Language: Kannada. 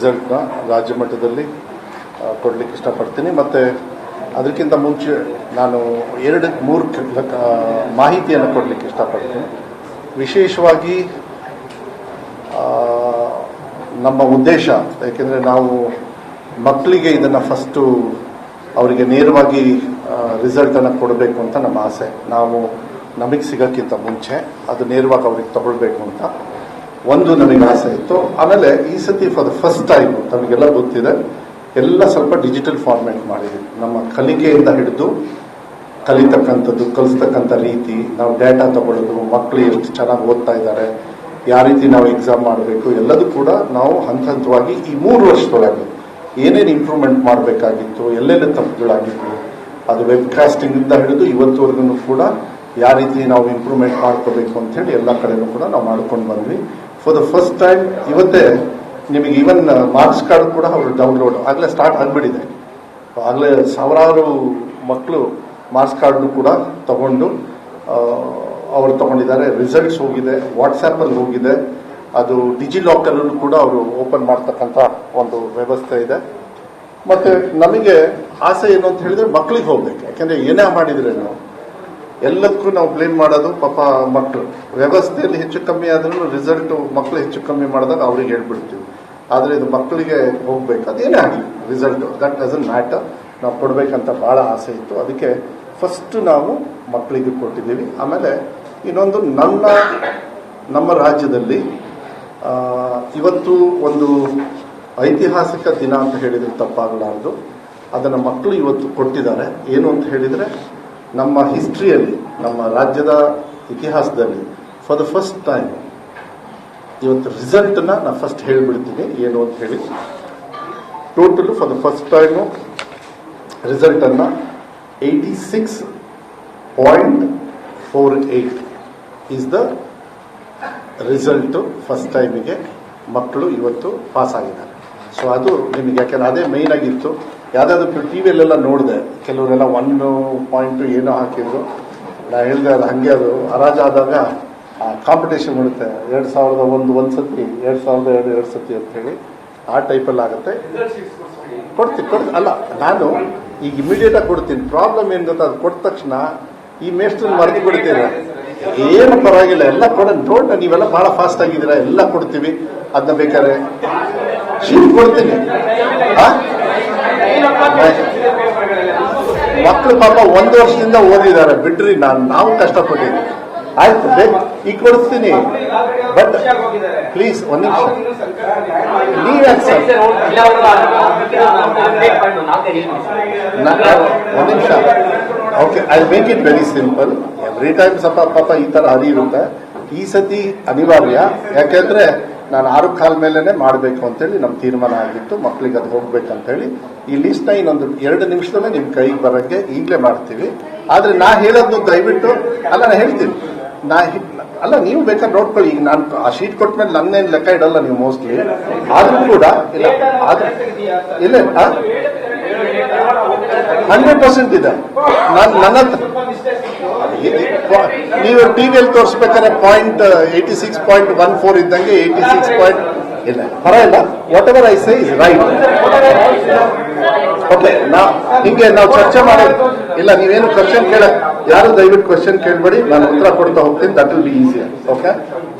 ರಿಸಲ್ಟ್ನ ರಾಜ್ಯ ಮಟ್ಟದಲ್ಲಿ ಕೊಡಲಿಕ್ಕೆ ಇಷ್ಟಪಡ್ತೀನಿ. ಮತ್ತು ಅದಕ್ಕಿಂತ ಮುಂಚೆ ನಾನು 2-3 ಮಾಹಿತಿಯನ್ನು ಕೊಡಲಿಕ್ಕೆ ಇಷ್ಟಪಡ್ತೀನಿ. ವಿಶೇಷವಾಗಿ ನಮ್ಮ ಉದ್ದೇಶ, ಏಕೆಂದರೆ ನಾವು ಮಕ್ಕಳಿಗೆ ಇದನ್ನು ಫಸ್ಟು ಅವರಿಗೆ ನೇರವಾಗಿ ರಿಸಲ್ಟನ್ನು ಕೊಡಬೇಕು ಅಂತ ನಮ್ಮ ಆಸೆ. ನಾವು ನಮಗೆ ಸಿಗೋಕ್ಕಿಂತ ಮುಂಚೆ ಅದು ನೇರವಾಗಿ ಅವ್ರಿಗೆ ತಗೊಳ್ಬೇಕು ಅಂತ ಒಂದು ನಮಗೆ ಆಸೆ ಇತ್ತು. ಆಮೇಲೆ ಈ ಸತಿ ಫಾರ್ ದ ಫಸ್ಟ್ ಟೈಮ್ ನಮಗೆಲ್ಲ ಗೊತ್ತಿದೆ, ಎಲ್ಲ ಸ್ವಲ್ಪ ಡಿಜಿಟಲ್ ಫಾರ್ಮ್ಯಾಟ್ ಮಾಡಿದ್ವಿ. ನಮ್ಮ ಕಲಿಕೆಯಿಂದ ಹಿಡಿದು ಕಲಿಸ್ತಕ್ಕಂಥ ರೀತಿ, ನಾವು ಡೇಟಾ ತಗೊಳ್ಳೋದು, ಮಕ್ಕಳು ಎಷ್ಟು ಚೆನ್ನಾಗಿ ಓದ್ತಾ ಇದ್ದಾರೆ, ಯಾವ ರೀತಿ ನಾವು ಎಕ್ಸಾಮ್ ಮಾಡಬೇಕು, ಎಲ್ಲದೂ ಕೂಡ ನಾವು ಹಂತವಾಗಿ ಈ 3 ವರ್ಷದೊಳಗೆ ಏನೇನು ಇಂಪ್ರೂವ್ಮೆಂಟ್ ಮಾಡಬೇಕಾಗಿತ್ತು, ಎಲ್ಲೆಲ್ಲ ತಪ್ಪುಗಳಾಗಿತ್ತು, ಅದು ವೆಬ್ಕಾಸ್ಟಿಂಗಿಂದ ಹಿಡಿದು ಇವತ್ತುವರೆಗೂ ಕೂಡ ಯಾವ ರೀತಿ ನಾವು ಇಂಪ್ರೂವ್ಮೆಂಟ್ ಮಾಡ್ಕೋಬೇಕು ಅಂಥೇಳಿ ಎಲ್ಲ ಕಡೆನೂ ಕೂಡ ನಾವು ಮಾಡ್ಕೊಂಡು ಬಂದ್ವಿ. ಫಾರ್ ದ ಫಸ್ಟ್ ಟೈಮ್ ಇವತ್ತೇ ನಿಮಗೆ ಈವನ್ ಮಾರ್ಕ್ಸ್ ಕಾರ್ಡ್ ಕೂಡ ಅವರು ಡೌನ್ಲೋಡ್ ಆಗಲೇ ಸ್ಟಾರ್ಟ್ ಆಗಿಬಿಟ್ಟಿದೆ. ಆಗಲೇ ಸಾವಿರಾರು ಮಕ್ಕಳು ಮಾರ್ಕ್ಸ್ ಕಾರ್ಡ್ನು ಕೂಡ ತಗೊಂಡು ಅವರು ತಗೊಂಡಿದ್ದಾರೆ. ರಿಸಲ್ಟ್ಸ್ ಹೋಗಿದೆ, ವಾಟ್ಸ್ಆ್ಯಪಲ್ಲಿ ಹೋಗಿದೆ, ಅದು ಡಿಜಿಲಾಕರಲ್ಲೂ ಕೂಡ ಅವರು ಓಪನ್ ಮಾಡ್ತಕ್ಕಂಥ ಒಂದು ವ್ಯವಸ್ಥೆ ಇದೆ. ಮತ್ತು ನಮಗೆ ಆಸೆ ಏನು ಅಂತ ಹೇಳಿದ್ರೆ ಮಕ್ಕಳಿಗೆ ಹೋಗ್ಬೇಕು. ಯಾಕೆಂದರೆ ಏನೇ ಮಾಡಿದರೆ ನಾವು ಎಲ್ಲದಕ್ಕೂ ನಾವು ಬ್ಲೇಮ್ ಮಾಡೋದು ಪಾಪ ಮಕ್ಕಳು. ವ್ಯವಸ್ಥೆಯಲ್ಲಿ ಹೆಚ್ಚು ಕಮ್ಮಿ ಆದ್ರೂ ರಿಸಲ್ಟು ಮಕ್ಕಳು ಹೆಚ್ಚು ಕಮ್ಮಿ ಮಾಡಿದಾಗ ಅವ್ರಿಗೆ ಹೇಳ್ಬಿಡ್ತೀವಿ. ಆದರೆ ಇದು ಮಕ್ಕಳಿಗೆ ಹೋಗ್ಬೇಕು, ಅದೇನೇ ಆಗಲಿ ರಿಸಲ್ಟು ದಟ್ ಡಸಂಟ್ ಮ್ಯಾಟರ್. ನಾವು ಕೊಡಬೇಕಂತ ಭಾಳ ಆಸೆ ಇತ್ತು. ಅದಕ್ಕೆ ಫಸ್ಟು ನಾವು ಮಕ್ಕಳಿಗೆ ಕೊಟ್ಟಿದ್ದೀವಿ. ಆಮೇಲೆ ಇನ್ನೊಂದು ನಮ್ಮ ರಾಜ್ಯದಲ್ಲಿ ಇವತ್ತು ಒಂದು ಐತಿಹಾಸಿಕ ದಿನ ಅಂತ ಹೇಳಿದರೆ ತಪ್ಪಾಗಲಾರದು. ಅದನ್ನು ಮಕ್ಕಳು ಇವತ್ತು ಕೊಟ್ಟಿದ್ದಾರೆ. ಏನು ಅಂತ ಹೇಳಿದರೆ, ನಮ್ಮ ಹಿಸ್ಟ್ರಿಯಲ್ಲಿ, ನಮ್ಮ ರಾಜ್ಯದ ಇತಿಹಾಸದಲ್ಲಿ ಫಾರ್ ದ ಫಸ್ಟ್ ಟೈಮ್ ಇವತ್ತು ರಿಸಲ್ಟನ್ನು ನಾನು ಫಸ್ಟ್ ಹೇಳಿಬಿಡ್ತೀನಿ ಏನು ಅಂತ ಹೇಳಿ. Total for the first time ರಿಸಲ್ಟನ್ನು 86.48 ಈಸ್ ದ ರಿಸಲ್ಟು. ಫಸ್ಟ್ ಟೈಮಿಗೆ ಮಕ್ಕಳು ಇವತ್ತು ಪಾಸ್ ಆಗಿದ್ದಾರೆ. ಸೊ ಅದು ನಿಮಗೆ, ಯಾಕೆಂದ್ರೆ ಅದೇ ಮೇಯ್ನ್ ಆಗಿತ್ತು. ಯಾವುದಾದ್ರು ಟಿ ವಿಯಲ್ಲೆಲ್ಲ ನೋಡಿದೆ, ಕೆಲವರೆಲ್ಲ 1 ಪಾಯಿಂಟು ಏನೋ ಹಾಕಿದ್ರು. ನಾ ಹೇಳಿದೆ ಅದು ಹಾಗೆ, ಅದು ಹರಾಜಾದಾಗ ಕಾಂಪಿಟೇಷನ್ ಮಾಡುತ್ತೆ. 2001 ಒಂದು ಸತಿ, 2002 2 ಸತಿ ಅಂತ ಹೇಳಿ ಆ ಟೈಪಲ್ಲಿ ಆಗುತ್ತೆ. ಕೊಡ್ತೀನಿ ಅಲ್ಲ, ನಾನು ಈಗ ಇಮಿಡಿಯೇಟಾಗಿ ಕೊಡ್ತೀನಿ. ಪ್ರಾಬ್ಲಮ್ ಏನು ಗೊತ್ತಾ, ಅದು ಕೊಟ್ಟ ತಕ್ಷಣ ಈ ಮೇಸ್ಟ್ರಲ್ಲಿ ಮರೆತು ಬಿಡ್ತೀನಿ. ಏನು ಪರವಾಗಿಲ್ಲ, ಎಲ್ಲ ನೋಡ, ನೀವೆಲ್ಲ ಭಾಳ ಫಾಸ್ಟ್ ಆಗಿದ್ದೀರಾ, ಎಲ್ಲ ಕೊಡ್ತೀವಿ. ಅದನ್ನ ಬೇಕಾದ್ರೆ ಶೀಟ್ ಕೊಡ್ತೀನಿ. ಮಕ್ಕಳು ಪಾಪ 1 ವರ್ಷದಿಂದ ಓದಿದ್ದಾರೆ, ಬಿಡ್ರಿ, ನಾವು ಕಷ್ಟಪಟ್ಟಿದ್ದೀವಿ. ಆಯ್ತು, ಈಗ ಕೊಡಿಸ್ತೀನಿ. ಬಟ್ ಪ್ಲೀಸ್ ಒಂದು ನಿಮಿಷ, ನೀವ್ಯಾಕೆ ಸರ್ ಒಂದು ನಿಮಿಷ. Okay, I make it very simple. Every time ಸ್ವಲ್ಪ ಪಾಪ ಈ ಥರ ಹರಿಯುತ್ತೆ. ಈ ಸತಿ ಅನಿವಾರ್ಯ, ಯಾಕೆಂದ್ರೆ ನಾನು 6 ಕಾಲ ಮೇಲೆನೆ ಮಾಡಬೇಕು ಅಂತೇಳಿ ನಮ್ಮ ತೀರ್ಮಾನ ಆಗಿತ್ತು. ಮಕ್ಕಳಿಗೆ ಅದು ಹೋಗ್ಬೇಕಂತೇಳಿ ಈ ಲಿಸ್ಟ್ನ ಇನ್ನೊಂದು 2 ನಿಮಿಷದಲ್ಲೇ ನಿಮ್ಮ ಕೈಗೆ ಬರೋಂಗೆ ಈಗಲೇ ಮಾಡ್ತೀವಿ. ಆದರೆ ನಾ ಹೇಳೋದು ದಯವಿಟ್ಟು ಅಲ್ಲ, ನಾನು ಹೇಳ್ತೀನಿ, ಅಲ್ಲ ನೀವು ಬೇಕಾದ್ರೆ ನೋಡ್ಕೊಳ್ಳಿ. ಈಗ ನಾನು ಆ ಶೀಟ್ ಕೊಟ್ಟ ಮೇಲೆ ನನ್ನೇನು ಲೆಕ್ಕ ಇಡಲ್ಲ ನೀವು ಮೋಸ್ಟ್ಲಿ. ಆದ್ರೂ ಕೂಡ ಇಲ್ಲ 100% ಇದೆ ನನ್ನ ಹತ್ರ. ನೀವು ಟಿವಿಯಲ್ಲಿ ತೋರಿಸ್ಬೇಕಾದ್ರೆ 86.14 ಇದ್ದಂಗೆ 86. ಇಲ್ಲ ಪರವಾಗಿಲ್ಲ, what ever I say is right. Okay, ಹಿಂಗೆ ನಾವು ಚರ್ಚೆ ಮಾಡೋದು ಇಲ್ಲ. ನೀವೇನು ಕ್ವಶನ್ ಯಾರು ದಯವಿಟ್ಟು ಕ್ವಶನ್ ಕೇಳಬೇಡಿ, ನಾನು ಉತ್ತರ ಕೊಡ್ತಾ ಹೋಗ್ತೀನಿ. That will be easier. Okay.